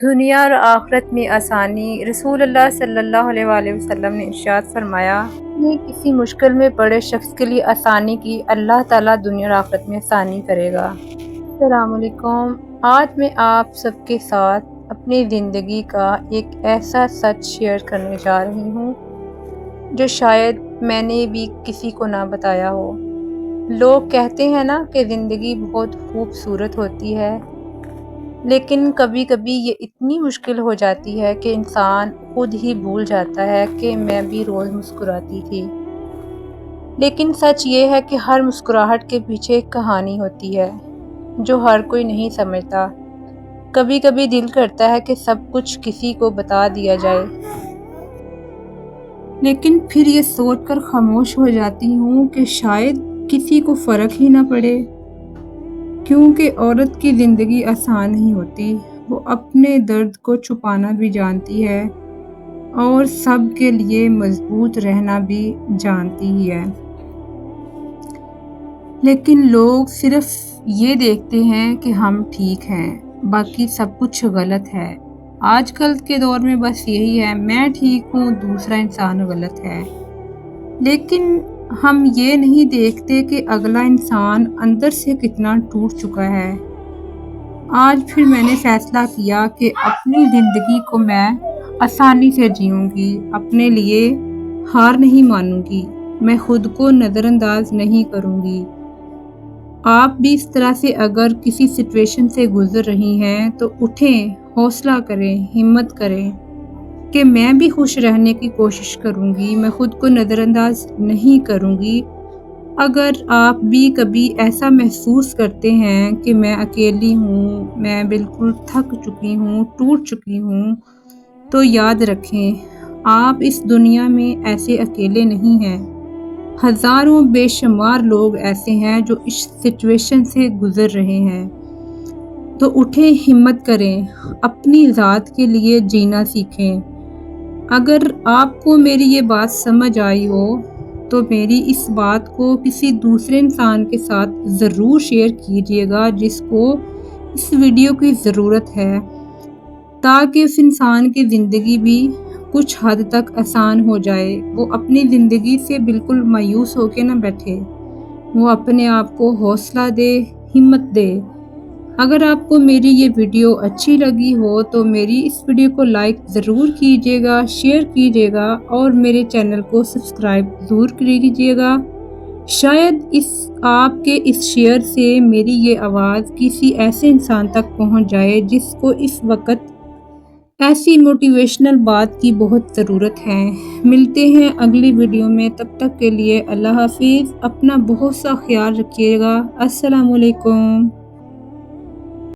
دنیا اور آخرت میں آسانی۔ رسول اللہ صلی اللہ علیہ وآلہ وسلم نے ارشاد فرمایا کہ کسی مشکل میں پڑے شخص کے لیے آسانی کی اللہ تعالیٰ دنیا اور آخرت میں آسانی کرے گا۔ السلام علیکم۔ آج میں آپ سب کے ساتھ اپنی زندگی کا ایک ایسا سچ شیئر کرنے جا رہی ہوں جو شاید میں نے بھی کسی کو نہ بتایا ہو۔ لوگ کہتے ہیں نا کہ زندگی بہت خوبصورت ہوتی ہے، لیکن کبھی کبھی یہ اتنی مشکل ہو جاتی ہے کہ انسان خود ہی بھول جاتا ہے کہ میں بھی روز مسکراتی تھی۔ لیکن سچ یہ ہے کہ ہر مسکراہٹ کے پیچھے ایک کہانی ہوتی ہے جو ہر کوئی نہیں سمجھتا۔ کبھی کبھی دل کرتا ہے کہ سب کچھ کسی کو بتا دیا جائے، لیکن پھر یہ سوچ کر خاموش ہو جاتی ہوں کہ شاید کسی کو فرق ہی نہ پڑے، کیونکہ عورت کی زندگی آسان نہیں ہوتی۔ وہ اپنے درد کو چھپانا بھی جانتی ہے اور سب کے لیے مضبوط رہنا بھی جانتی ہی ہے۔ لیکن لوگ صرف یہ دیکھتے ہیں کہ ہم ٹھیک ہیں، باقی سب کچھ غلط ہے۔ آج کل کے دور میں بس یہی ہے، میں ٹھیک ہوں، دوسرا انسان غلط ہے۔ لیکن ہم یہ نہیں دیکھتے کہ اگلا انسان اندر سے کتنا ٹوٹ چکا ہے۔ آج پھر میں نے فیصلہ کیا کہ اپنی زندگی کو میں آسانی سے جیوں گی، اپنے لیے ہار نہیں مانوں گی، میں خود کو نظر انداز نہیں کروں گی۔ آپ بھی اس طرح سے اگر کسی سچویشن سے گزر رہی ہیں تو اٹھیں، حوصلہ کریں، ہمت کریں کہ میں بھی خوش رہنے کی کوشش کروں گی، میں خود کو نظر انداز نہیں کروں گی۔ اگر آپ بھی کبھی ایسا محسوس کرتے ہیں کہ میں اکیلی ہوں، میں بالکل تھک چکی ہوں، ٹوٹ چکی ہوں، تو یاد رکھیں آپ اس دنیا میں ایسے اکیلے نہیں ہیں۔ ہزاروں بے شمار لوگ ایسے ہیں جو اس سچویشن سے گزر رہے ہیں۔ تو اٹھیں، ہمت کریں، اپنی ذات کے لیے جینا سیکھیں۔ اگر آپ کو میری یہ بات سمجھ آئی ہو تو میری اس بات کو کسی دوسرے انسان کے ساتھ ضرور شیئر کیجیے گا جس کو اس ویڈیو کی ضرورت ہے، تاکہ اس انسان کی زندگی بھی کچھ حد تک آسان ہو جائے۔ وہ اپنی زندگی سے بالکل مایوس ہو کے نہ بیٹھے، وہ اپنے آپ کو حوصلہ دے، ہمت دے۔ اگر آپ کو میری یہ ویڈیو اچھی لگی ہو تو میری اس ویڈیو کو لائک ضرور کیجیے گا، شیئر کیجیے گا اور میرے چینل کو سبسکرائب ضرور کیجیے گا۔ شاید آپ کے اس شیئر سے میری یہ آواز کسی ایسے انسان تک پہنچ جائے جس کو اس وقت ایسی موٹیویشنل بات کی بہت ضرورت ہے۔ ملتے ہیں اگلی ویڈیو میں، تب تک کے لیے اللہ حافظ۔ اپنا بہت سا خیال رکھیے گا۔ السلام علیکم۔